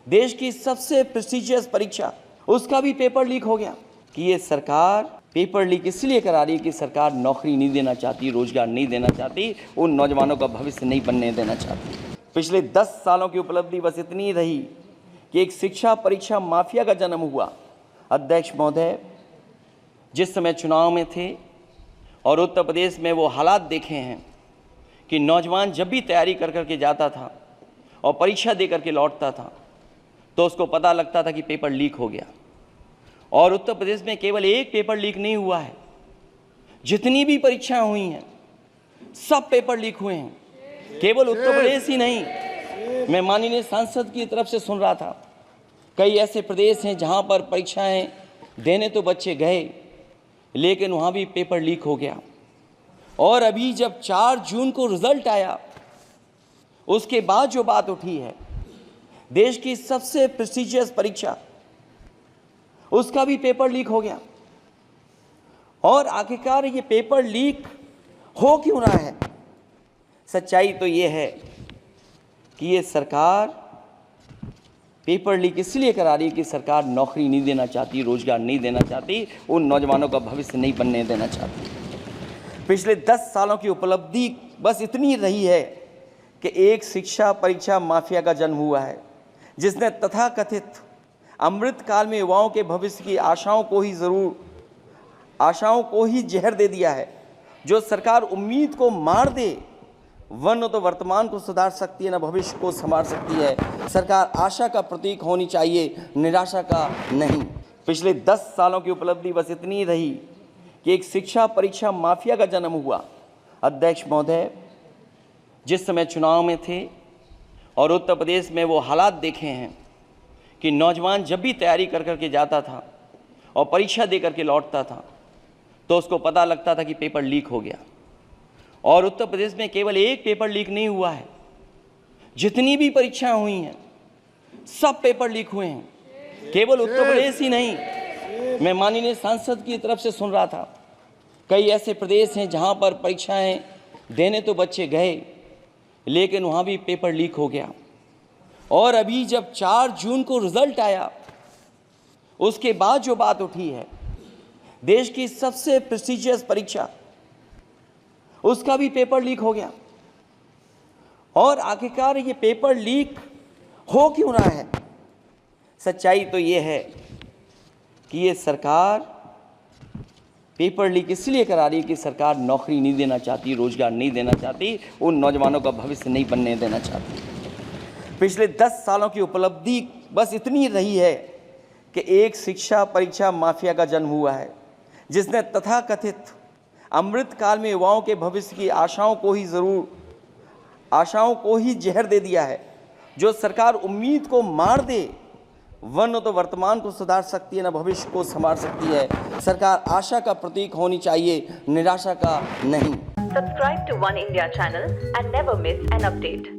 देश की सबसे प्रेस्टिजियस परीक्षा, उसका भी पेपर लीक हो गया। कि ये सरकार पेपर लीक इसलिए करा रही है कि सरकार नौकरी नहीं देना चाहती, रोजगार नहीं देना चाहती, उन नौजवानों का भविष्य नहीं बनने देना चाहती। पिछले 10 सालों की उपलब्धि बस इतनी रही कि एक शिक्षा परीक्षा माफिया का जन्म हुआ। अध्यक्ष महोदय, जिस समय चुनाव में थे और उत्तर प्रदेश में वो हालात देखे हैं कि नौजवान जब भी तैयारी कर करके जाता था और परीक्षा दे करके लौटता था तो उसको पता लगता था कि पेपर लीक हो गया। और उत्तर प्रदेश में केवल एक पेपर लीक नहीं हुआ है, जितनी भी परीक्षाएं हुई हैं सब पेपर लीक हुए हैं। केवल उत्तर प्रदेश ही नहीं, मैं माननीय सांसद की तरफ से सुन रहा था, कई ऐसे प्रदेश हैं जहां पर परीक्षाएं देने तो बच्चे गए लेकिन वहां भी पेपर लीक हो गया। और अभी जब 4 जून को रिजल्ट आया, उसके बाद जो बात उठी है, देश की सबसे प्रेस्टिजियस परीक्षा, उसका भी पेपर लीक हो गया। और आखिरकार ये पेपर लीक हो क्यों रहा है? सच्चाई तो ये है कि ये सरकार पेपर लीक इसलिए करा रही है कि सरकार नौकरी नहीं देना चाहती, रोजगार नहीं देना चाहती, उन नौजवानों का भविष्य नहीं बनने देना चाहती। पिछले 10 सालों की उपलब्धि बस इतनी रही है कि एक शिक्षा परीक्षा माफिया का जन्म हुआ है, जिसने तथाकथित अमृतकाल में युवाओं के भविष्य की आशाओं को ही जहर दे दिया है। जो सरकार उम्मीद को मार दे, वह न तो वर्तमान को सुधार सकती है, न भविष्य को संवार सकती है। सरकार आशा का प्रतीक होनी चाहिए, निराशा का नहीं। पिछले 10 सालों की उपलब्धि बस इतनी रही कि एक शिक्षा परीक्षा माफिया का जन्म हुआ। अध्यक्ष महोदय, जिस समय चुनाव में थे और उत्तर प्रदेश में वो हालात देखे हैं कि नौजवान जब भी तैयारी कर करके जाता था और परीक्षा दे करके लौटता था तो उसको पता लगता था कि पेपर लीक हो गया। और उत्तर प्रदेश में केवल एक पेपर लीक नहीं हुआ है, जितनी भी परीक्षाएं हुई हैं सब पेपर लीक हुए हैं। केवल उत्तर प्रदेश ही नहीं, मैं माननीय सांसद की तरफ से सुन रहा था, कई ऐसे प्रदेश हैं जहां पर परीक्षाएं देने तो बच्चे गए लेकिन वहां भी पेपर लीक हो गया। और अभी जब 4 जून को रिजल्ट आया, उसके बाद जो बात उठी है, देश की सबसे प्रेस्टिजियस परीक्षा, उसका भी पेपर लीक हो गया। और आखिरकार ये पेपर लीक हो क्यों रहा है? सच्चाई तो ये है कि ये सरकार पेपर लीक इसलिए करा रही है कि सरकार नौकरी नहीं देना चाहती, रोजगार नहीं देना चाहती, उन नौजवानों का भविष्य नहीं बनने देना चाहती। पिछले 10 सालों की उपलब्धि बस इतनी रही है कि एक शिक्षा परीक्षा माफिया का जन्म हुआ है, जिसने तथाकथित अमृतकाल में युवाओं के भविष्य की आशाओं को ही जहर दे दिया है। जो सरकार उम्मीद को मार दे, वह न तो वर्तमान को सुधार सकती है, न भविष्य को संवार सकती है। सरकार आशा का प्रतीक होनी चाहिए, निराशा का नहीं। Subscribe to One India channel and never miss an update.